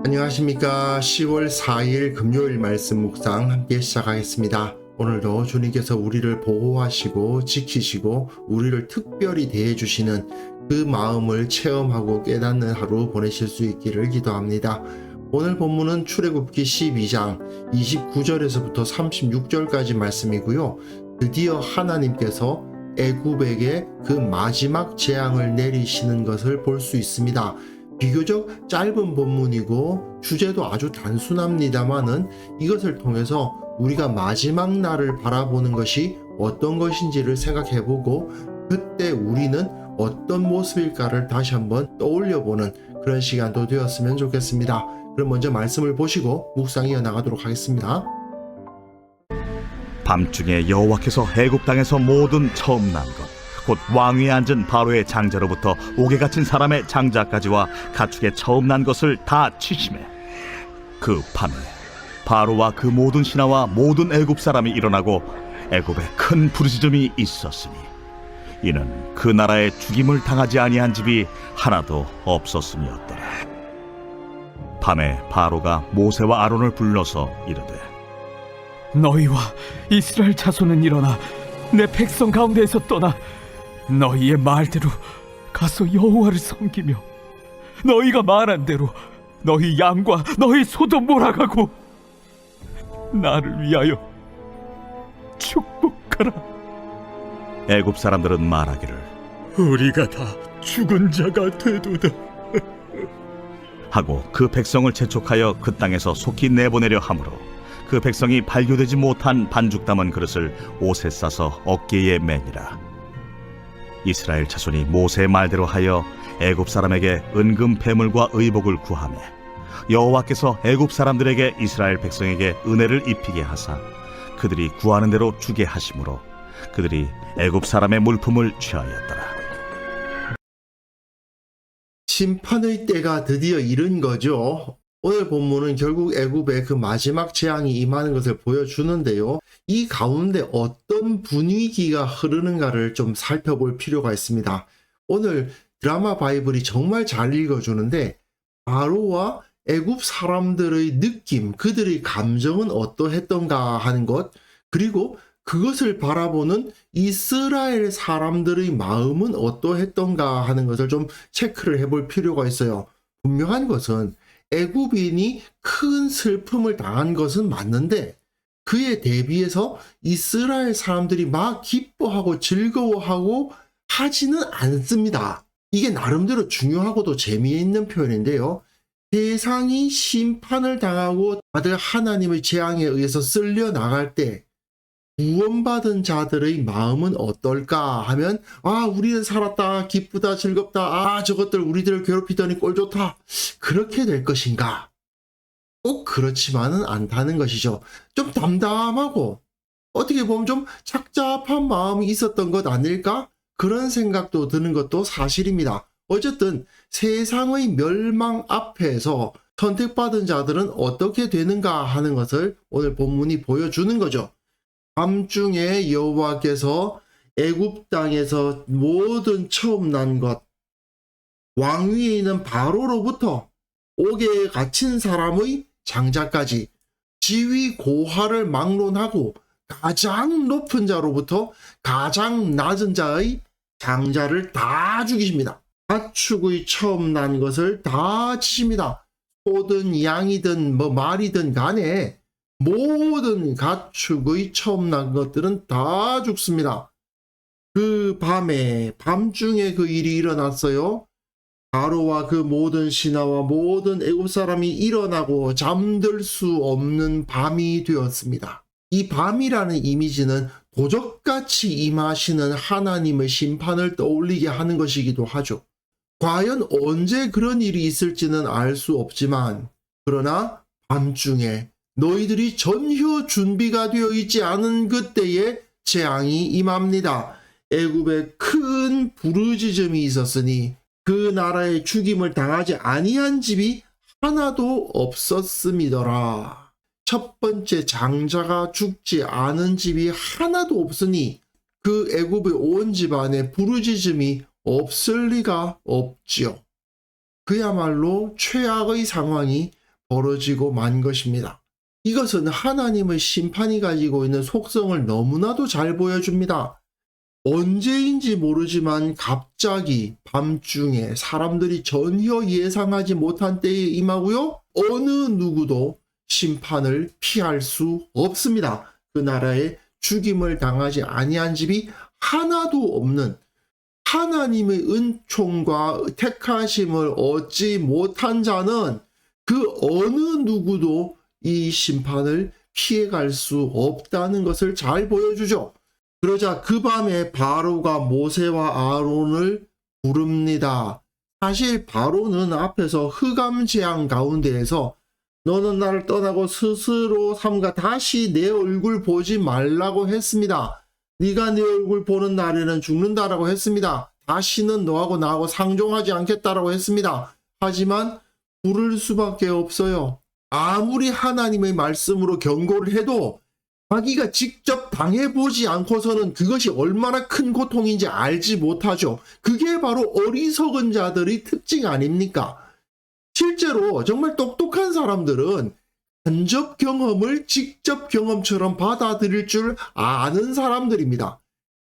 안녕하십니까. 10월 4일 금요일 말씀 묵상 함께 시작하겠습니다. 오늘도 주님께서 우리를 보호하시고 지키시고 우리를 특별히 대해주시는 그 마음을 체험하고 깨닫는 하루 보내실 수 있기를 기도합니다. 오늘 본문은 출애굽기 12장 29절에서부터 36절까지 말씀이고요. 드디어 하나님께서 애굽에게 그 마지막 재앙을 내리시는 것을 볼 수 있습니다. 비교적 짧은 본문이고 주제도 아주 단순합니다만은 이것을 통해서 우리가 마지막 날을 바라보는 것이 어떤 것인지를 생각해보고 그때 우리는 어떤 모습일까를 다시 한번 떠올려보는 그런 시간도 되었으면 좋겠습니다. 그럼 먼저 말씀을 보시고 묵상 이어나가도록 하겠습니다. 밤중에 여호와께서 애굽 땅에서 모든 처음 난 것 곧 왕위에 앉은 바로의 장자로부터 옥에 갇힌 사람의 장자까지와 가축의 처음 난 것을 다 치심해 그 밤에 바로와 그 모든 신하와 모든 애굽 사람이 일어나고 애굽에 큰 부르짖음이 있었으니 이는 그 나라에 죽임을 당하지 아니한 집이 하나도 없었음이었더라. 밤에 바로가 모세와 아론을 불러서 이르되 너희와 이스라엘 자손은 일어나 내 백성 가운데에서 떠나 너희의 말대로 가서 여호와를 섬기며 너희가 말한 대로 너희 양과 너희 소도 몰아가고 나를 위하여 축복하라. 애굽 사람들은 말하기를 우리가 다 죽은 자가 되도다 하고 그 백성을 재촉하여 그 땅에서 속히 내보내려 하므로 그 백성이 발교되지 못한 반죽 담은 그릇을 옷에 싸서 어깨에 매니라. 이스라엘 자손이 모세의 말대로 하여 애굽 사람에게 은금 패물과 의복을 구하매 여호와께서 애굽 사람들에게 이스라엘 백성에게 은혜를 입히게 하사 그들이 구하는 대로 주게 하심으로 그들이 애굽 사람의 물품을 취하였더라. 심판의 때가 드디어 이른 거죠. 오늘 본문은 결국 애굽의 그 마지막 재앙이 임하는 것을 보여주는데요. 이 가운데 어떤 분위기가 흐르는가를 좀 살펴볼 필요가 있습니다. 오늘 드라마 바이블이 정말 잘 읽어주는데 바로와 애굽 사람들의 느낌, 그들의 감정은 어떠했던가 하는 것, 그리고 그것을 바라보는 이스라엘 사람들의 마음은 어떠했던가 하는 것을 좀 체크를 해볼 필요가 있어요. 분명한 것은 애굽인이 큰 슬픔을 당한 것은 맞는데 그에 대비해서 이스라엘 사람들이 막 기뻐하고 즐거워하고 하지는 않습니다. 이게 나름대로 중요하고도 재미있는 표현인데요. 세상이 심판을 당하고 다들 하나님의 재앙에 의해서 쓸려 나갈 때 구원받은 자들의 마음은 어떨까 하면 우리는 살았다, 기쁘다, 즐겁다, 저것들 우리들을 괴롭히더니 꼴 좋다, 그렇게 될 것인가? 꼭 그렇지만은 않다는 것이죠. 좀 담담하고 어떻게 보면 좀 착잡한 마음이 있었던 것 아닐까? 그런 생각도 드는 것도 사실입니다. 어쨌든 세상의 멸망 앞에서 선택받은 자들은 어떻게 되는가 하는 것을 오늘 본문이 보여주는 거죠. 밤중에 여호와께서 애굽 땅에서 모든 처음 난 것, 왕위에 있는 바로로부터 옥에 갇힌 사람의 장자까지 지위 고하를 막론하고 가장 높은 자로부터 가장 낮은 자의 장자를 다 죽이십니다. 가축의 처음 난 것을 다 치십니다. 소든 양이든 말이든 간에 모든 가축의 처음 난 것들은 다 죽습니다. 그 밤중에 그 일이 일어났어요. 바로와 그 모든 신하와 모든 애굽 사람이 일어나고 잠들 수 없는 밤이 되었습니다. 이 밤이라는 이미지는 도적같이 임하시는 하나님의 심판을 떠올리게 하는 것이기도 하죠. 과연 언제 그런 일이 있을지는 알 수 없지만 그러나 밤중에 너희들이 전혀 준비가 되어 있지 않은 그때에 재앙이 임합니다. 애굽에 큰 부르짖음이 있었으니 그 나라의 죽임을 당하지 아니한 집이 하나도 없었음이더라. 첫 번째 장자가 죽지 않은 집이 하나도 없으니 그 애굽의 온 집안에 부르짖음이 없을 리가 없지요. 그야말로 최악의 상황이 벌어지고 만 것입니다. 이것은 하나님의 심판이 가지고 있는 속성을 너무나도 잘 보여줍니다. 언제인지 모르지만 갑자기 밤중에 사람들이 전혀 예상하지 못한 때에 임하고요. 어느 누구도 심판을 피할 수 없습니다. 그 나라에 죽임을 당하지 아니한 집이 하나도 없는, 하나님의 은총과 택하심을 얻지 못한 자는 그 어느 누구도 이 심판을 피해갈 수 없다는 것을 잘 보여주죠. 그러자 그 밤에 바로가 모세와 아론을 부릅니다. 사실 바로는 앞에서 흑암재앙 가운데에서 너는 나를 떠나고 스스로 삼가 다시 내 얼굴 보지 말라고 했습니다. 네가 내 얼굴 보는 날에는 죽는다라고 했습니다. 다시는 너하고 나하고 상종하지 않겠다라고 했습니다. 하지만 부를 수밖에 없어요. 아무리 하나님의 말씀으로 경고를 해도 자기가 직접 당해보지 않고서는 그것이 얼마나 큰 고통인지 알지 못하죠. 그게 바로 어리석은 자들의 특징 아닙니까? 실제로 정말 똑똑한 사람들은 간접 경험을 직접 경험처럼 받아들일 줄 아는 사람들입니다.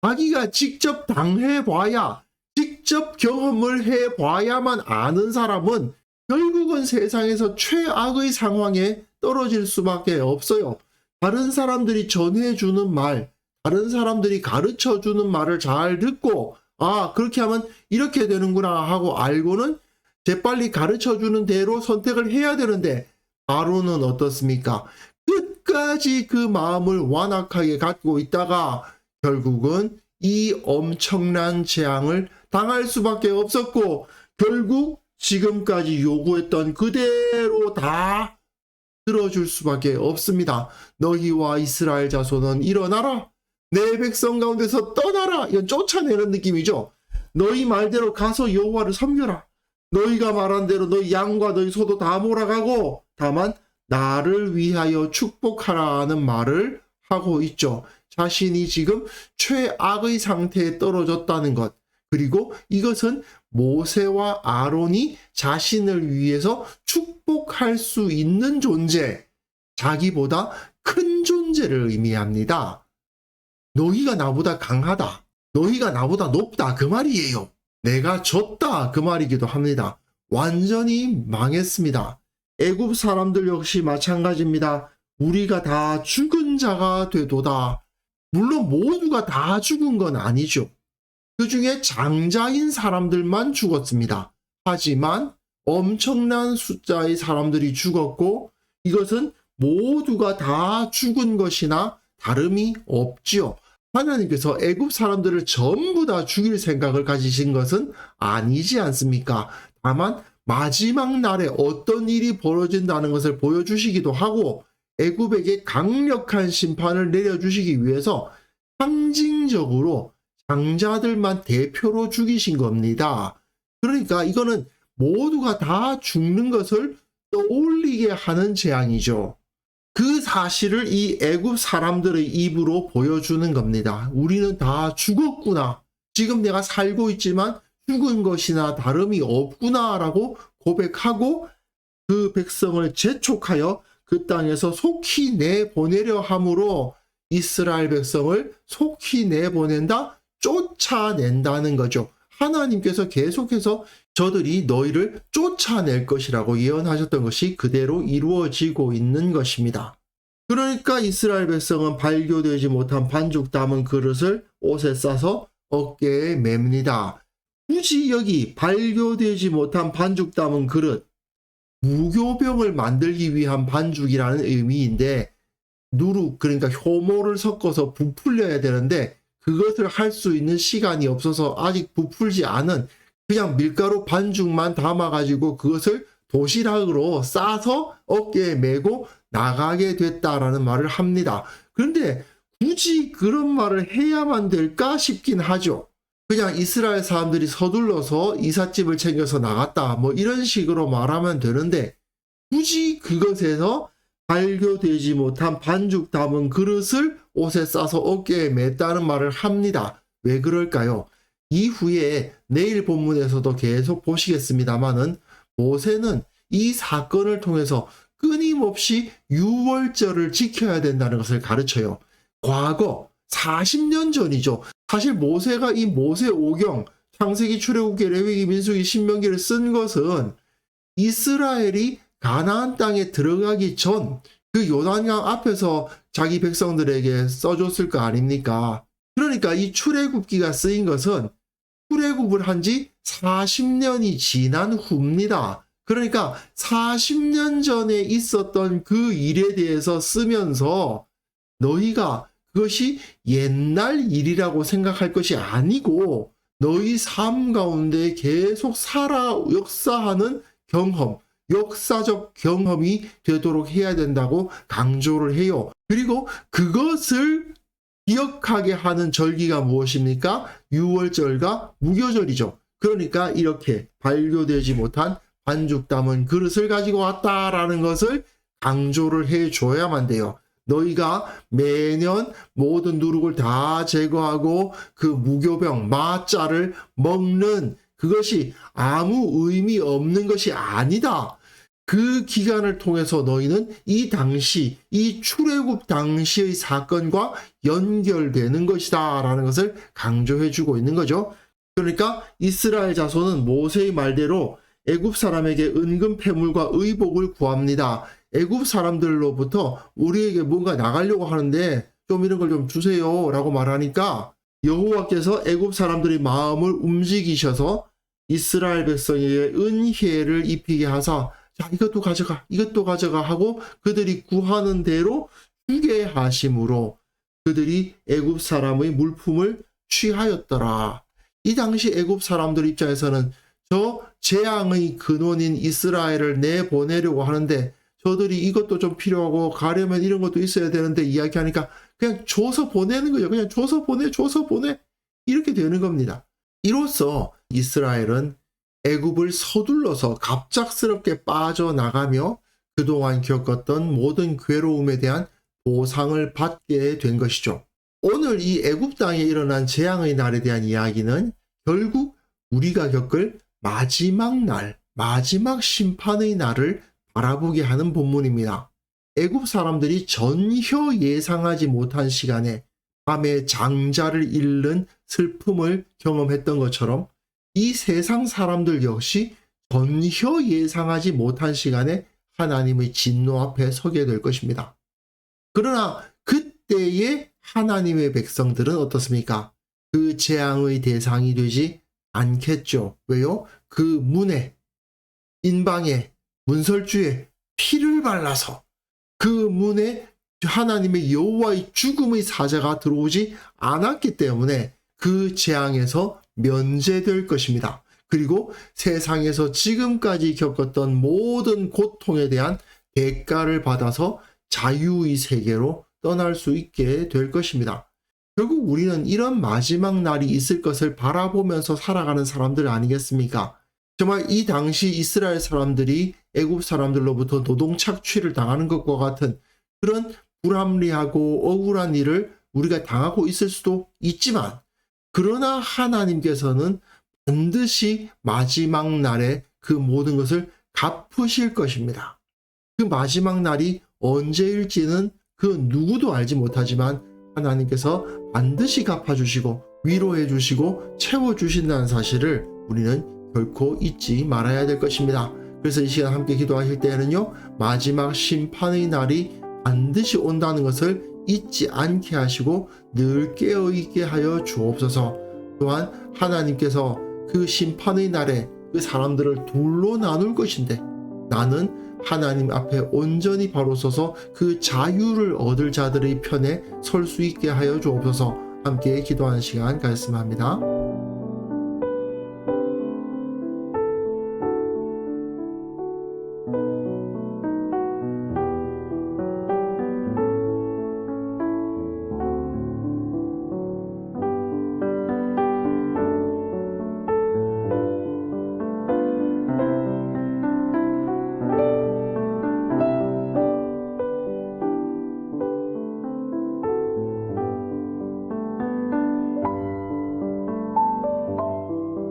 자기가 직접 당해봐야, 직접 경험을 해봐야만 아는 사람은 결국은 세상에서 최악의 상황에 떨어질 수밖에 없어요. 다른 사람들이 전해주는 말, 다른 사람들이 가르쳐주는 말을 잘 듣고 아 그렇게 하면 이렇게 되는구나 하고 알고는 재빨리 가르쳐주는 대로 선택을 해야 되는데 바로는 어떻습니까? 끝까지 그 마음을 완악하게 갖고 있다가 결국은 이 엄청난 재앙을 당할 수밖에 없었고 결국 지금까지 요구했던 그대로 다 들어줄 수밖에 없습니다. 너희와 이스라엘 자손은 일어나라. 내 백성 가운데서 떠나라. 이건 쫓아내는 느낌이죠. 너희 말대로 가서 여호와를 섬겨라. 너희가 말한 대로 너희 양과 너희 소도 다 몰아가고 다만 나를 위하여 축복하라는 말을 하고 있죠. 자신이 지금 최악의 상태에 떨어졌다는 것. 그리고 이것은 모세와 아론이 자신을 위해서 축복할 수 있는 존재, 자기보다 큰 존재를 의미합니다. 너희가 나보다 강하다. 너희가 나보다 높다. 그 말이에요. 내가 졌다. 그 말이기도 합니다. 완전히 망했습니다. 애굽 사람들 역시 마찬가지입니다. 우리가 다 죽은 자가 되도다. 물론 모두가 다 죽은 건 아니죠. 그 중에 장자인 사람들만 죽었습니다. 하지만 엄청난 숫자의 사람들이 죽었고 이것은 모두가 다 죽은 것이나 다름이 없지요. 하나님께서 애굽 사람들을 전부 다 죽일 생각을 가지신 것은 아니지 않습니까? 다만 마지막 날에 어떤 일이 벌어진다는 것을 보여주시기도 하고 애굽에게 강력한 심판을 내려주시기 위해서 상징적으로 장자들만 대표로 죽이신 겁니다. 그러니까 이거는 모두가 다 죽는 것을 떠올리게 하는 재앙이죠. 그 사실을 이 애굽 사람들의 입으로 보여주는 겁니다. 우리는 다 죽었구나. 지금 내가 살고 있지만 죽은 것이나 다름이 없구나라고 고백하고 그 백성을 재촉하여 그 땅에서 속히 내보내려 함으로 이스라엘 백성을 속히 내보낸다? 쫓아낸다는 거죠. 하나님께서 계속해서 저들이 너희를 쫓아낼 것이라고 예언하셨던 것이 그대로 이루어지고 있는 것입니다. 그러니까 이스라엘 백성은 발교되지 못한 반죽 담은 그릇을 옷에 싸서 어깨에 맵니다. 굳이 여기 발교되지 못한 반죽 담은 그릇, 무교병을 만들기 위한 반죽이라는 의미인데 누룩, 그러니까 효모를 섞어서 부풀려야 되는데 그것을 할 수 있는 시간이 없어서 아직 부풀지 않은 그냥 밀가루 반죽만 담아가지고 그것을 도시락으로 싸서 어깨에 메고 나가게 됐다라는 말을 합니다. 그런데 굳이 그런 말을 해야만 될까 싶긴 하죠. 그냥 이스라엘 사람들이 서둘러서 이삿짐을 챙겨서 나갔다 뭐 이런 식으로 말하면 되는데 굳이 그것에서 발교되지 못한 반죽 담은 그릇을 옷에 싸서 어깨에 맸다는 말을 합니다. 왜 그럴까요? 이후에 내일 본문에서도 계속 보시겠습니다만은 모세는 이 사건을 통해서 끊임없이 유월절을 지켜야 된다는 것을 가르쳐요. 과거 40년 전이죠. 사실 모세가 이 모세오경, 창세기, 출애굽기, 레위기, 민수기, 신명기를 쓴 것은 이스라엘이 가나안 땅에 들어가기 전 그 요단강 앞에서 자기 백성들에게 써줬을 거 아닙니까? 그러니까 이 출애굽기가 쓰인 것은 출애굽을 한 지 40년이 지난 후입니다. 그러니까 40년 전에 있었던 그 일에 대해서 쓰면서 너희가 그것이 옛날 일이라고 생각할 것이 아니고 너희 삶 가운데 계속 살아 역사하는 경험, 역사적 경험이 되도록 해야 된다고 강조를 해요. 그리고 그것을 기억하게 하는 절기가 무엇입니까? 유월절과 무교절이죠. 그러니까 이렇게 발교되지 못한 반죽 담은 그릇을 가지고 왔다라는 것을 강조를 해줘야만 돼요. 너희가 매년 모든 누룩을 다 제거하고 그 무교병, 마자를 먹는 그것이 아무 의미 없는 것이 아니다. 그 기간을 통해서 너희는 이 당시, 이 출애굽 당시의 사건과 연결되는 것이다 라는 것을 강조해주고 있는 거죠. 그러니까 이스라엘 자손은 모세의 말대로 애굽 사람에게 은금 패물과 의복을 구합니다. 애굽 사람들로부터 우리에게 뭔가 나가려고 하는데 좀 이런 걸 좀 주세요 라고 말하니까 여호와께서 애굽 사람들의 마음을 움직이셔서 이스라엘 백성에게 은혜를 입히게 하사 자 이것도 가져가 하고 그들이 구하는 대로 주게 하심으로 그들이 애굽 사람의 물품을 취하였더라. 이 당시 애굽 사람들 입장에서는 저 재앙의 근원인 이스라엘을 내보내려고 하는데 저들이 이것도 좀 필요하고 가려면 이런 것도 있어야 되는데 이야기하니까 그냥 줘서 보내는 거예요. 그냥 줘서 보내 이렇게 되는 겁니다. 이로써 이스라엘은 애굽을 서둘러서 갑작스럽게 빠져나가며 그동안 겪었던 모든 괴로움에 대한 보상을 받게 된 것이죠. 오늘 이 애굽 땅에 일어난 재앙의 날에 대한 이야기는 결국 우리가 겪을 마지막 날, 마지막 심판의 날을 바라보게 하는 본문입니다. 애굽 사람들이 전혀 예상하지 못한 시간에 밤에 장자를 잃는 슬픔을 경험했던 것처럼 이 세상 사람들 역시 전혀 예상하지 못한 시간에 하나님의 진노 앞에 서게 될 것입니다. 그러나 그때의 하나님의 백성들은 어떻습니까? 그 재앙의 대상이 되지 않겠죠. 왜요? 그 문에, 인방에, 문설주에 피를 발라서 그 문에 하나님의 여호와의 죽음의 사자가 들어오지 않았기 때문에 그 재앙에서 면제될 것입니다. 그리고 세상에서 지금까지 겪었던 모든 고통에 대한 대가를 받아서 자유의 세계로 떠날 수 있게 될 것입니다. 결국 우리는 이런 마지막 날이 있을 것을 바라보면서 살아가는 사람들 아니겠습니까? 정말 이 당시 이스라엘 사람들이 애굽 사람들로부터 노동 착취를 당하는 것과 같은 그런 불합리하고 억울한 일을 우리가 당하고 있을 수도 있지만 그러나 하나님께서는 반드시 마지막 날에 그 모든 것을 갚으실 것입니다. 그 마지막 날이 언제일지는 그 누구도 알지 못하지만 하나님께서 반드시 갚아주시고 위로해주시고 채워주신다는 사실을 우리는 결코 잊지 말아야 될 것입니다. 그래서 이 시간 함께 기도하실 때에는요, 마지막 심판의 날이 반드시 온다는 것을 잊지 않게 하시고 늘 깨어있게 하여 주옵소서. 또한 하나님께서 그 심판의 날에 그 사람들을 둘로 나눌 것인데 나는 하나님 앞에 온전히 바로 서서 그 자유를 얻을 자들의 편에 설 수 있게 하여 주옵소서. 함께 기도하는 시간 가졌으면 합니다.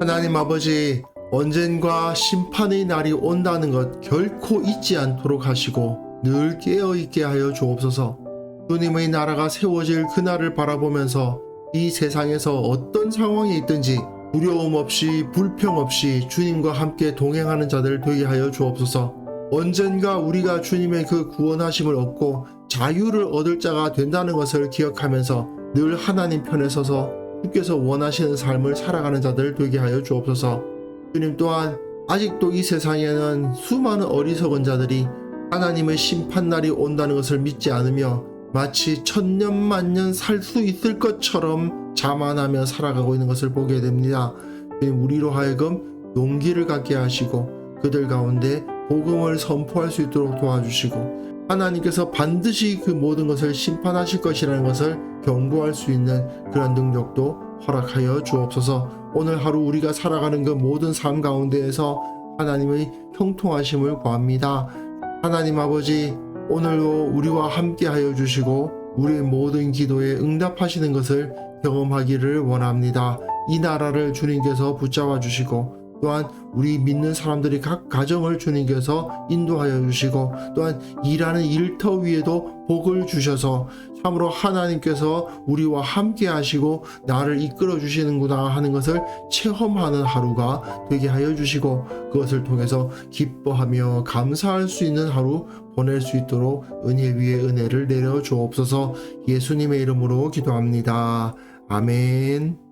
하나님 아버지, 언젠가 심판의 날이 온다는 것 결코 잊지 않도록 하시고 늘 깨어있게 하여 주옵소서. 주님의 나라가 세워질 그날을 바라보면서 이 세상에서 어떤 상황에 있든지 두려움 없이 불평 없이 주님과 함께 동행하는 자들 되게 하여 주옵소서. 언젠가 우리가 주님의 그 구원하심을 얻고 자유를 얻을 자가 된다는 것을 기억하면서 늘 하나님 편에 서서 주께서 원하시는 삶을 살아가는 자들 되게 하여 주옵소서. 주님 또한 아직도 이 세상에는 수많은 어리석은 자들이 하나님의 심판날이 온다는 것을 믿지 않으며 마치 천년만년 살 수 있을 것처럼 자만하며 살아가고 있는 것을 보게 됩니다. 주님, 우리로 하여금 용기를 갖게 하시고 그들 가운데 복음을 선포할 수 있도록 도와주시고 하나님께서 반드시 그 모든 것을 심판하실 것이라는 것을 경고할 수 있는 그런 능력도 허락하여 주옵소서. 오늘 하루 우리가 살아가는 그 모든 삶 가운데에서 하나님의 형통하심을 구합니다. 하나님 아버지, 오늘도 우리와 함께 하여 주시고 우리의 모든 기도에 응답하시는 것을 경험하기를 원합니다. 이 나라를 주님께서 붙잡아 주시고 또한 우리 믿는 사람들이 각 가정을 주님께서 인도하여 주시고 또한 일하는 일터 위에도 복을 주셔서 참으로 하나님께서 우리와 함께 하시고 나를 이끌어 주시는구나 하는 것을 체험하는 하루가 되게 하여 주시고 그것을 통해서 기뻐하며 감사할 수 있는 하루 보낼 수 있도록 은혜 위에 은혜를 내려 주옵소서. 예수님의 이름으로 기도합니다. 아멘.